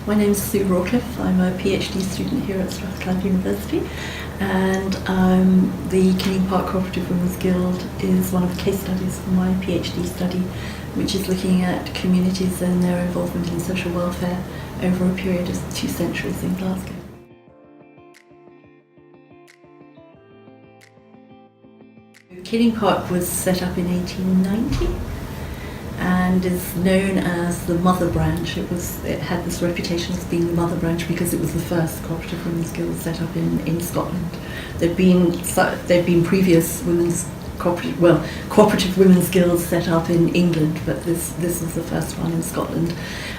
My name is Sue Rawcliffe. I'm a PhD student here at Rawcliffe University, and the Killing Park Cooperative Women's Guild is one of the case studies for my PhD study, which is looking at communities and their involvement in social welfare over a period of 2 centuries in Glasgow. Killing Park was set up in 1890 and is known as the mother branch. It had this reputation as being the mother branch because it was the first cooperative women's guild set up in Scotland. There'd been previous cooperative women's guilds set up in England, but this was the first one in Scotland,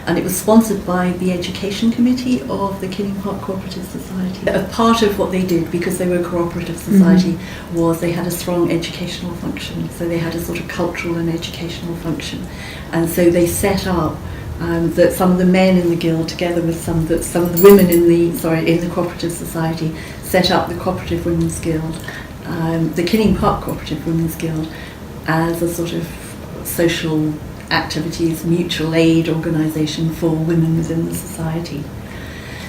and it was sponsored by the Education Committee of the Killing Park Cooperative Society. A part of what they did, because they were a cooperative society, was they had a strong educational function, so they had a sort of cultural and educational function, and so they set up that some of the men in the guild, together with some of the women in the cooperative society, set up the Cooperative Women's Guild, the Killing Park Cooperative Women's Guild, as a sort of social activities, mutual aid organisation for women within the society.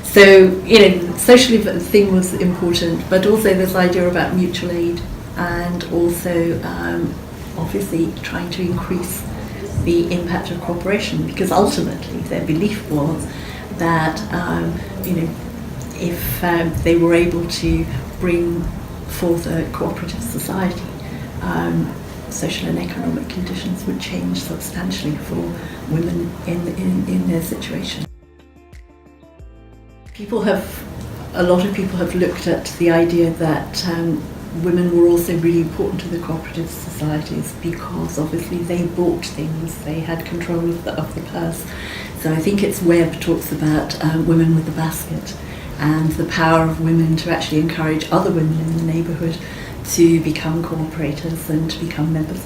So, socially the thing was important, but also this idea about mutual aid, and also obviously trying to increase the impact of cooperation, because ultimately their belief was that if they were able to bring forth a cooperative society, social and economic conditions would change substantially for women in their situation. A lot of people have looked at the idea that women were also really important to the cooperative societies because obviously they bought things, they had control of the purse. So I think it's Webb talks about women with the basket, and the power of women to actually encourage other women in the neighbourhood to become cooperators and to become members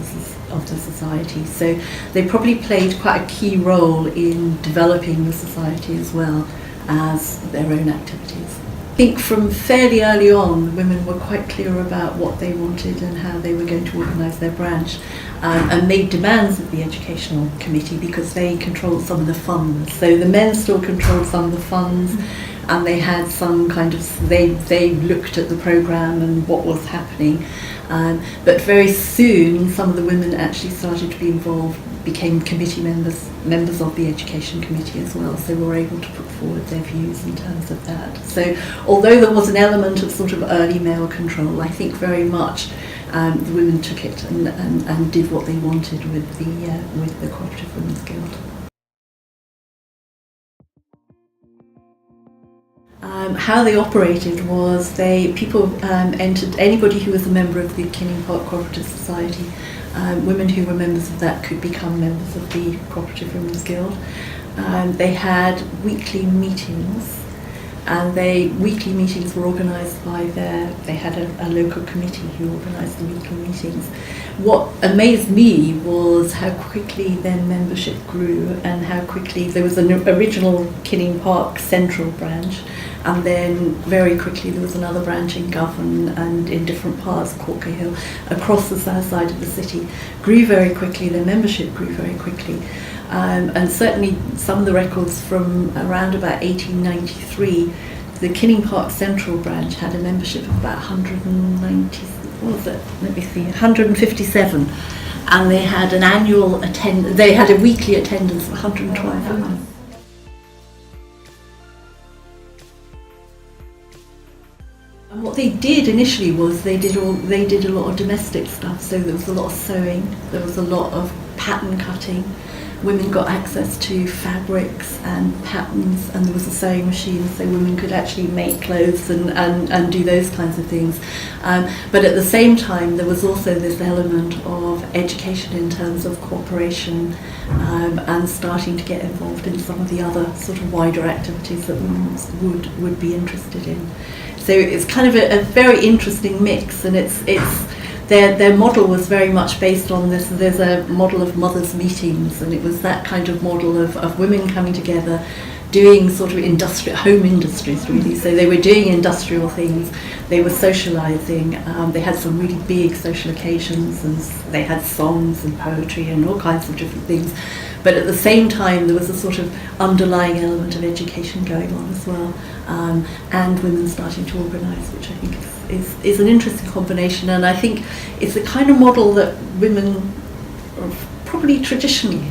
of the society. So they probably played quite a key role in developing the society as well as their own activities. I think from fairly early on, women were quite clear about what they wanted and how they were going to organise their branch, and made demands of the Educational Committee because they controlled some of the funds. So the men still controlled some of the funds, and they had some kind of, they looked at the programme and what was happening. But very soon, some of the women actually started to be involved, became committee members of the Education Committee as well, so were able to put forward their views in terms of that. So although there was an element of sort of early male control, I think very much the women took it and did what they wanted with the Cooperative Women's Guild. How they operated was people entered, anybody who was a member of the Killing Park Cooperative Society, women who were members of that could become members of the Cooperative Women's Guild. They had weekly meetings, and weekly meetings were organised by they had a local committee who organised the weekly meetings. What amazed me was how quickly their membership grew, and how quickly there was an original Killing Park Central branch, and then very quickly there was another branch in Govan and in different parts, Corker Hill, across the south side of the city. Grew very quickly, their membership grew very quickly. And certainly some of the records from around about 1893, the Killing Park Central branch had a membership of about 157, and they had they had a weekly attendance of 112 women. And what they did initially was they did a lot of domestic stuff. So there was a lot of sewing, there was a lot of pattern cutting. Women got access to fabrics and patterns, and there was a sewing machine, so women could actually make clothes and do those kinds of things. But at the same time, there was also this element of education in terms of cooperation, and starting to get involved in some of the other sort of wider activities that women would be interested in. So it's kind of a very interesting mix, and their model was very much based on this. There's a model of mothers' meetings, and it was that kind of model of women coming together, doing sort of home industries really. So they were doing industrial things, they were socialising, they had some really big social occasions, and they had songs and poetry and all kinds of different things. But at the same time, there was a sort of underlying element of education going on as well, and women starting to organise, which I think is an interesting combination. And I think it's the kind of model that women probably traditionally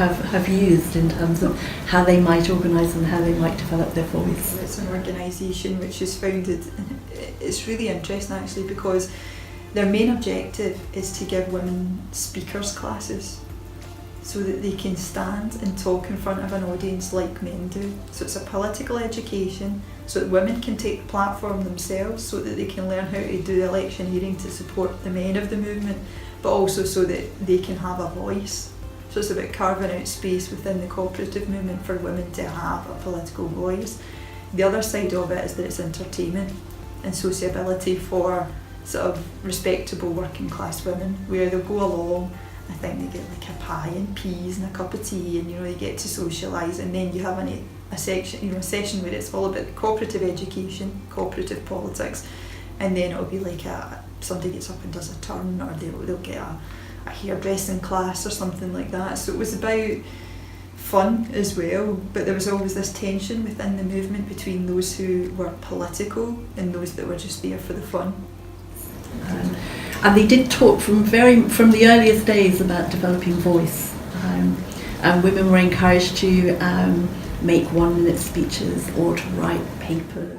have used in terms of how they might organise and how they might develop their voice. It's an organisation which is founded, it's really interesting actually, because their main objective is to give women speakers classes so that they can stand and talk in front of an audience like men do. So it's a political education so that women can take the platform themselves, so that they can learn how to do electioneering to support the men of the movement, but also so that they can have a voice. So it's about carving out space within the cooperative movement for women to have a political voice. The other side of it is that it's entertainment and sociability for sort of respectable working class women, where they'll go along, I think they get like a pie and peas and a cup of tea, and you get to socialise, and then you have a section, a session where it's all about the cooperative education, cooperative politics, and then it'll be like somebody gets up and does a turn, or they'll get a hairdressing class or something like that. So it was about fun as well, but there was always this tension within the movement between those who were political and those that were just there for the fun. And they did talk from the earliest days about developing voice, and women were encouraged to make 1-minute speeches or to write papers.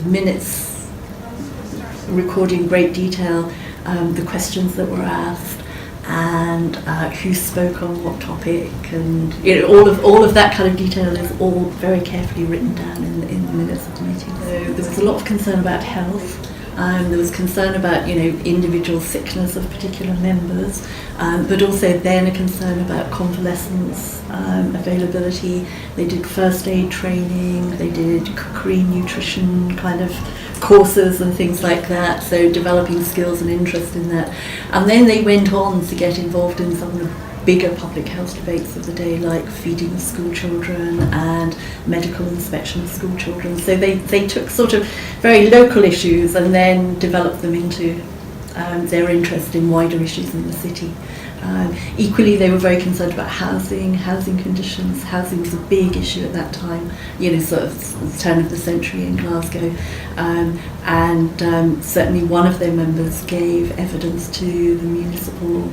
Minutes recording in great detail the questions that were asked, and who spoke on what topic, and all of that kind of detail is all very carefully written down in the minutes of the meeting. So there was a lot of concern about health. There was concern about individual sickness of particular members, but also then a concern about convalescence availability. They did first aid training, they did cookery, nutrition kind of courses and things like that, so developing skills and interest in that. And then they went on to get involved in some of the bigger public health debates of the day, like feeding school children and medical inspection of school children. So they took sort of very local issues and then developed them into their interest in wider issues in the city. Equally, they were very concerned about housing conditions. Housing was a big issue at that time, sort of turn of the century in Glasgow. And certainly one of their members gave evidence to the municipal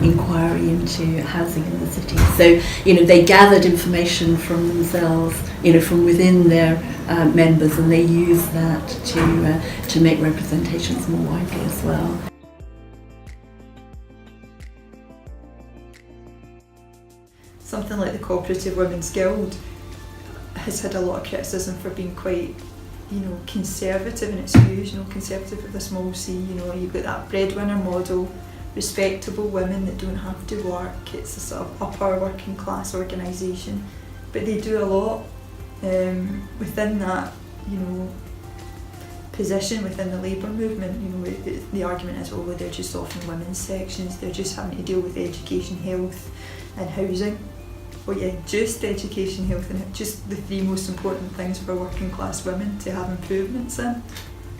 inquiry into housing in the city. So, they gathered information from themselves, from within their members, and they used that to make representations more widely as well. Something like the Cooperative Women's Guild has had a lot of criticism for being quite, conservative in its views, conservative with a small c, you've got that breadwinner model, respectable women that don't have to work, it's a sort of upper working class organisation, but they do a lot within that, position within the labour movement. The argument is, they're just often women's sections, they're just having to deal with education, health and housing. Well, yeah, just education, health and just the 3 most important things for working class women to have improvements in.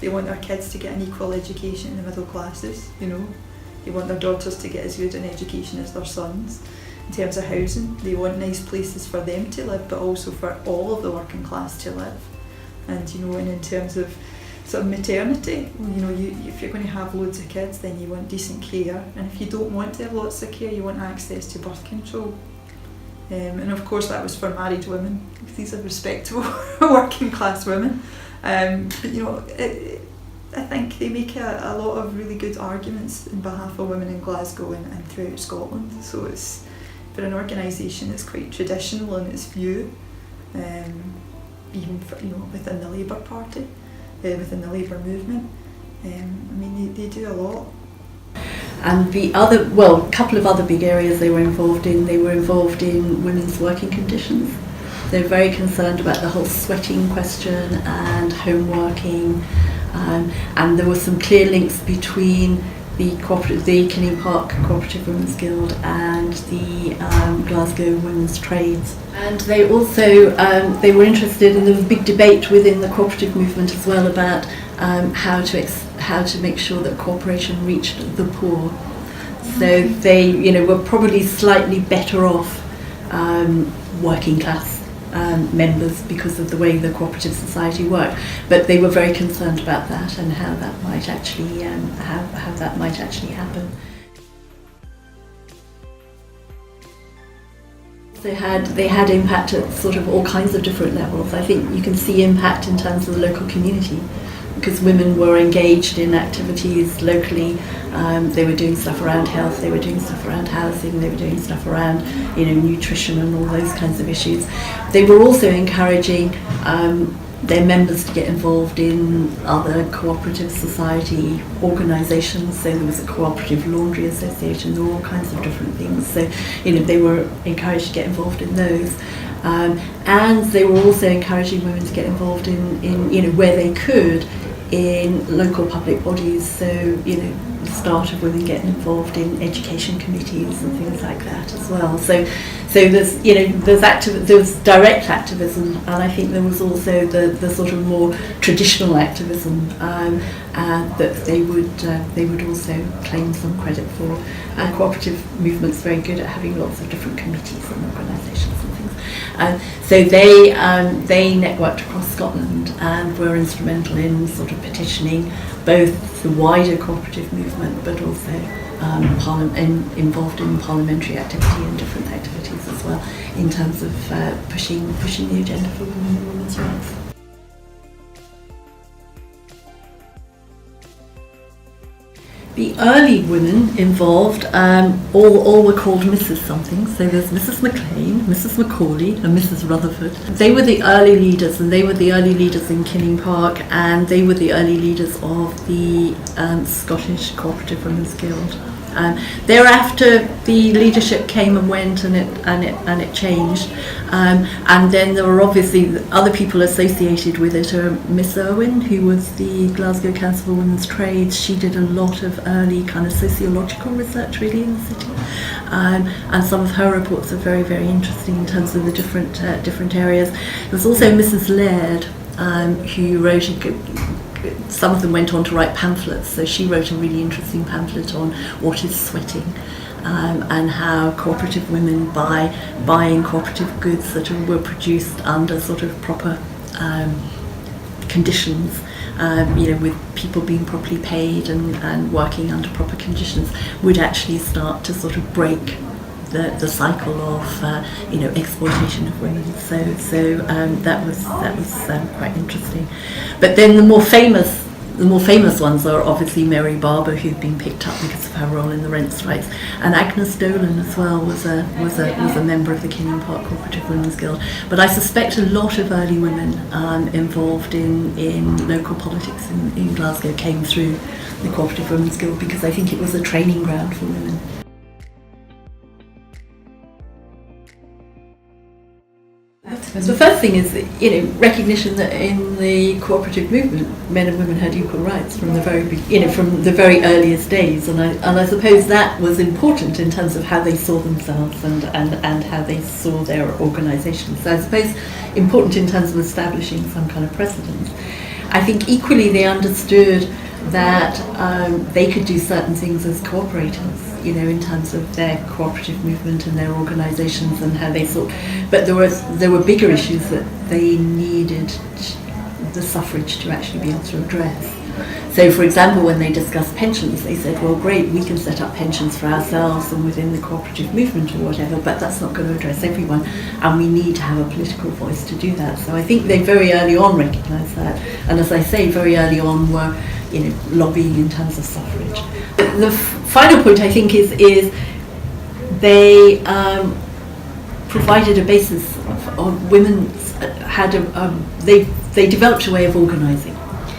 They want their kids to get an equal education in the middle classes, They want their daughters to get as good an education as their sons. In terms of housing, they want nice places for them to live, but also for all of the working class to live. And and in terms of sort of maternity, if you're going to have loads of kids, then you want decent care, and if you don't want to have lots of care, you want access to birth control. And of course that was for married women, because these are respectable working class women. But I think they make a lot of really good arguments in behalf of women in Glasgow and throughout Scotland. So it's for an organisation that's quite traditional in its view, even for, within the Labour Party, within the Labour movement. They do a lot. And a couple of other big areas they were involved in women's working conditions. They're very concerned about the whole sweating question and home working, and there were some clear links between the Kinning Park Cooperative Women's Guild and the Glasgow Women's Trades. And they also they were interested, and there was a big debate within the cooperative movement as well about how to make sure that cooperation reached the poor. So they, were probably slightly better off working class members because of the way the cooperative society worked, but they were very concerned about that and how that might actually happen. They had impact at sort of all kinds of different levels. I think you can see impact in terms of the local community, because women were engaged in activities locally. They were doing stuff around health, they were doing stuff around housing, they were doing stuff around nutrition and all those kinds of issues. They were also encouraging their members to get involved in other cooperative society organisations. So there was a cooperative laundry association, there were all kinds of different things. So they were encouraged to get involved in those. And they were also encouraging women to get involved in where they could in local public bodies. So the start of women getting involved in education committees and things like that as well. So there's there was direct activism, and I think there was also the sort of more traditional activism that they would also claim some credit for. And cooperative movement's very good at having lots of different committees and organisations and things. So they networked across Scotland and were instrumental in sort of petitioning both the wider cooperative movement, but also involved in parliamentary activity and different activities as well, in terms of pushing the agenda for women and women's rights. The early women involved all were called Mrs. something. So there's Mrs. McLean, Mrs. Macaulay and Mrs. Rutherford. They were the early leaders, and they were the early leaders in Kinning Park, and they were the early leaders of the Scottish Cooperative Women's Guild. Thereafter, the leadership came and went, and it changed. And then there were obviously other people associated with it. Miss Irwin, who was the Glasgow Council for Women's Trades, she did a lot of early kind of sociological research really in the city. And some of her reports are very, very interesting in terms of the different areas. There was also Mrs. Laird, who wrote some of them went on to write pamphlets, so she wrote a really interesting pamphlet on what is sweating, and how cooperative women buying cooperative goods that were produced under sort of proper conditions, with people being properly paid and working under proper conditions, would actually start to sort of break the cycle of exploitation of women. So that was quite interesting. But then the more famous ones are obviously Mary Barber, who'd been picked up because of her role in the rent strikes, and Agnes Dolan as well was a member of the Kinning Park Cooperative Women's Guild. But I suspect a lot of early women involved in local politics in Glasgow came through the Cooperative Women's Guild, because I think it was a training ground for women. The first thing is, recognition that in the cooperative movement, men and women had equal rights from the very earliest days, and I suppose that was important in terms of how they saw themselves and how they saw their organisations. So I suppose important in terms of establishing some kind of precedent. I think equally they understood that they could do certain things as cooperators, in terms of their cooperative movement and their organisations and how they thought. But there were bigger issues that they needed the suffrage to actually be able to address. So, for example, when they discussed pensions, they said, well, great, we can set up pensions for ourselves and within the cooperative movement or whatever, but that's not going to address everyone, and we need to have a political voice to do that. So I think they very early on recognised that, and as I say, very early on were lobbying in terms of suffrage. The final point, I think, is they provided a basis of women had they developed a way of organising.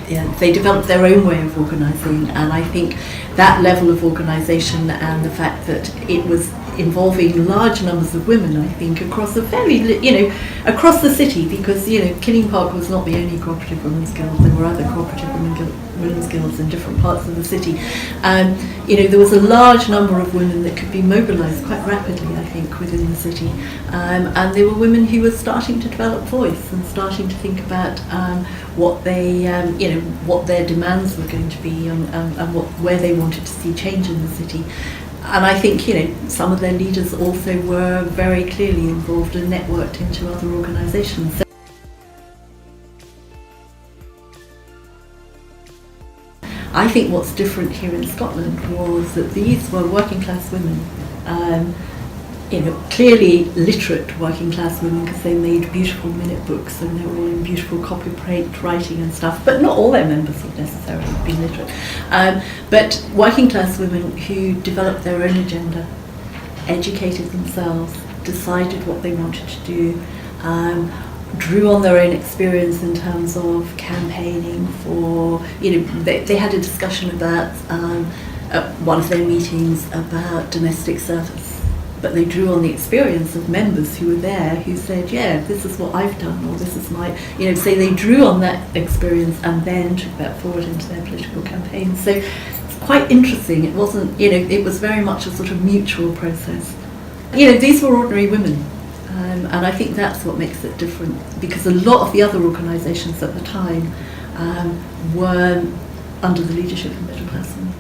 Yeah, they developed their own way of organising, and I think that level of organisation and the fact that it was involving large numbers of women, I think, across a across the city, because Kinning Park was not the only cooperative women's guild. There were other cooperative women's guilds in different parts of the city. There was a large number of women that could be mobilised quite rapidly, I think, within the city. And they were women who were starting to develop voice and starting to think about what their demands were going to be and where they wanted to see change in the city. And I think, some of their leaders also were very clearly involved and networked into other organisations. So I think what's different here in Scotland was that these were working class women, clearly literate working class women, because they made beautiful minute books and they were all in beautiful copyright writing and stuff, but not all their members would necessarily have been literate. But working class women who developed their own agenda, educated themselves, decided what they wanted to do, drew on their own experience in terms of campaigning for, they had a discussion about, at one of their meetings, about domestic service. But they drew on the experience of members who were there who said, yeah, this is what I've done, or this is my, so they drew on that experience and then took that forward into their political campaigns. So it's quite interesting. It wasn't, it was very much a sort of mutual process. These were ordinary women. And I think that's what makes it different, because a lot of the other organisations at the time were under the leadership of middle class women.